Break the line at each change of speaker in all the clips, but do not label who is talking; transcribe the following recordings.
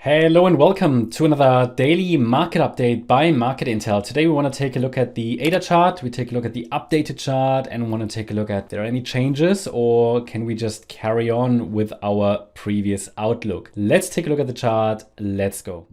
Hello and welcome to another daily market update by Market Intel. Today we want to take a look at the ADA chart, we take a look at the updated chart, and want to take a look at there are any changes or can we just carry on with our previous outlook. Let's take a look at the chart. Let's go.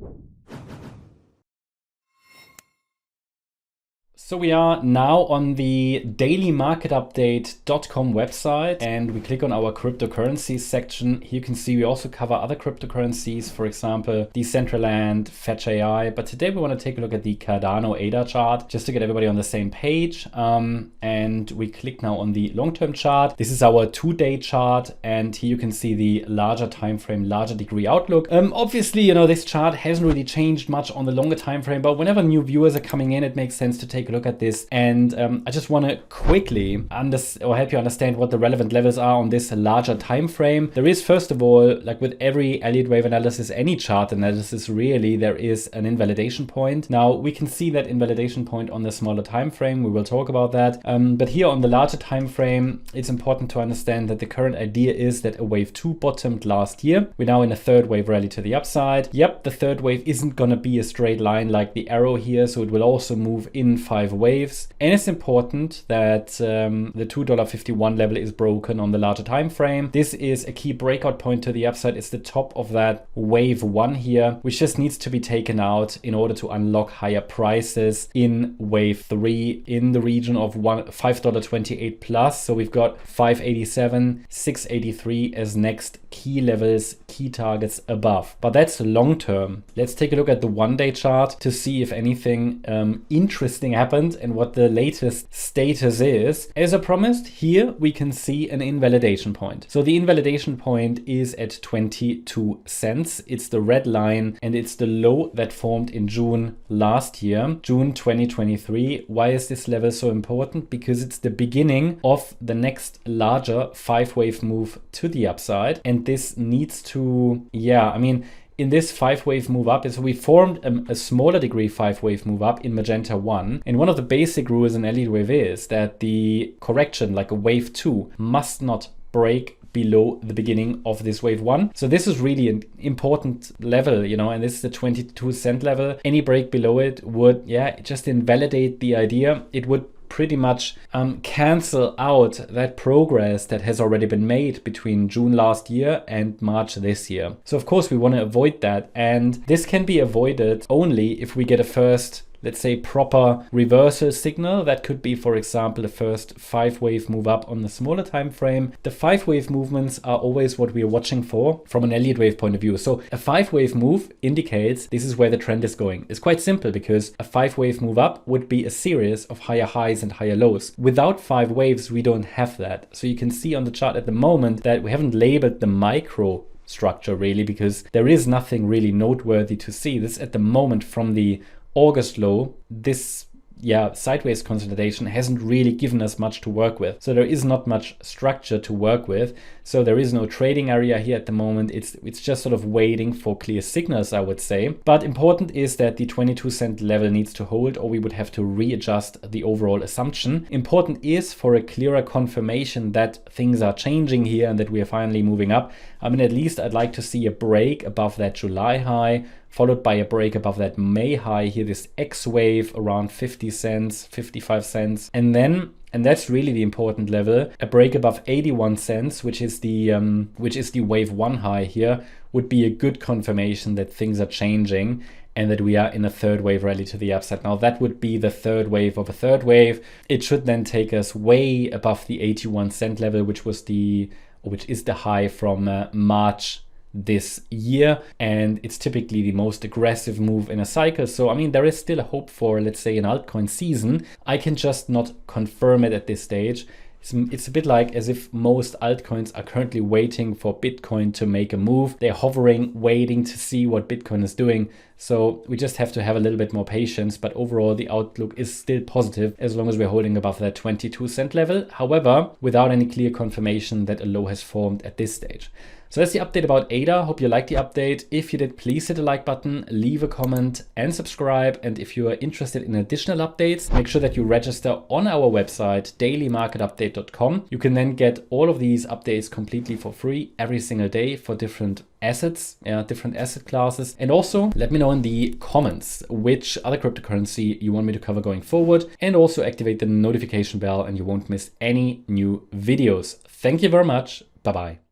So we are now on the dailymarketupdate.com website and we click on our cryptocurrencies section. Here you can see we also cover other cryptocurrencies, for example, Decentraland, Fetch AI. But today we want to take a look at the Cardano ADA chart just to get everybody on the same page. And we click now on the long-term chart. This is our 2-day chart. And here you can see the larger time frame, larger degree outlook. Obviously, this chart hasn't really changed much on the longer time frame, but whenever new viewers are coming in, it makes sense to take a look at this. And I just want to quickly help you understand what the relevant levels are on this larger time frame. There is, first of all, like with every Elliott wave analysis, any chart analysis really, there is an invalidation point. Now we can see that invalidation point on the smaller time frame. We will talk about that. But here on the larger time frame, it's important to understand that the current idea is that a wave 2 bottomed last year. We're now in a third wave rally to the upside. Yep, the third wave isn't going to be a straight line like the arrow here, so it will also move in 5 waves. And it's important that the $2.51 level is broken on the larger time frame. This is a key breakout point to the upside. It's the top of that wave 1 here, which just needs to be taken out in order to unlock higher prices in wave 3 in the region of $5.28 plus. So we've got 587, 683 as next key levels, key targets above. But that's long term. Let's take a look at the 1-day chart to see if anything interesting happened and what the latest status is. As I promised, here we can see an invalidation point. So the invalidation point is at 22 cents. It's the red line and it's the low that formed in June last year, June 2023. Why is this level so important? Because it's the beginning of the next larger 5-wave move to the upside. And this needs to, in this 5-wave move up, we formed a smaller degree 5-wave move up in magenta 1. And one of the basic rules in Elliott wave is that the correction, like a wave 2, must not break below the beginning of this wave 1. So this is really an important level, and this is the 22 cent level. Any break below it would, just invalidate the idea. It would pretty much cancel out that progress that has already been made between June last year and March this year. So of course we want to avoid that, and this can be avoided only if we get a first, let's say, proper reversal signal. That could be, for example, the first 5-wave move up on the smaller time frame. The 5-wave movements are always what we are watching for from an Elliott wave point of view. So a 5-wave move indicates this is where the trend is going. It's quite simple because a 5-wave move up would be a series of higher highs and higher lows. Without 5 waves, we don't have that. So you can see on the chart at the moment that we haven't labeled the micro structure really, because there is nothing really noteworthy to see. This at the moment from the August low, this sideways consolidation hasn't really given us much to work with. So there is not much structure to work with. So there is no trading area here at the moment. It's just sort of waiting for clear signals, I would say. But important is that the 22 cent level needs to hold, or we would have to readjust the overall assumption. Important is for a clearer confirmation that things are changing here and that we are finally moving up. At least I'd like to see a break above that July high, followed by a break above that May high here, this X wave around 50 cents, 55 cents. And that's really the important level, a break above 81 cents, which is the wave 1 high here, would be a good confirmation that things are changing and that we are in a third wave rally to the upside. Now that would be the third wave of a third wave. It should then take us way above the 81 cent level, which is the high from March this year, and it's typically the most aggressive move in a cycle. So there is still a hope for, let's say, an altcoin season. I can just not confirm it at this stage. It's a bit like as if most altcoins are currently waiting for Bitcoin to make a move. They're hovering, waiting to see what Bitcoin is doing. So we just have to have a little bit more patience. But overall, the outlook is still positive as long as we're holding above that 22 cent level. However, without any clear confirmation that a low has formed at this stage. So that's the update about ADA. Hope you liked the update. If you did, please hit the like button, leave a comment and subscribe. And if you are interested in additional updates, make sure that you register on our website, dailymarketupdate.com. You can then get all of these updates completely for free every single day for different assets, different asset classes. And also let me know in the comments which other cryptocurrency you want me to cover going forward, and also activate the notification bell and you won't miss any new videos. Thank you very much. Bye-bye.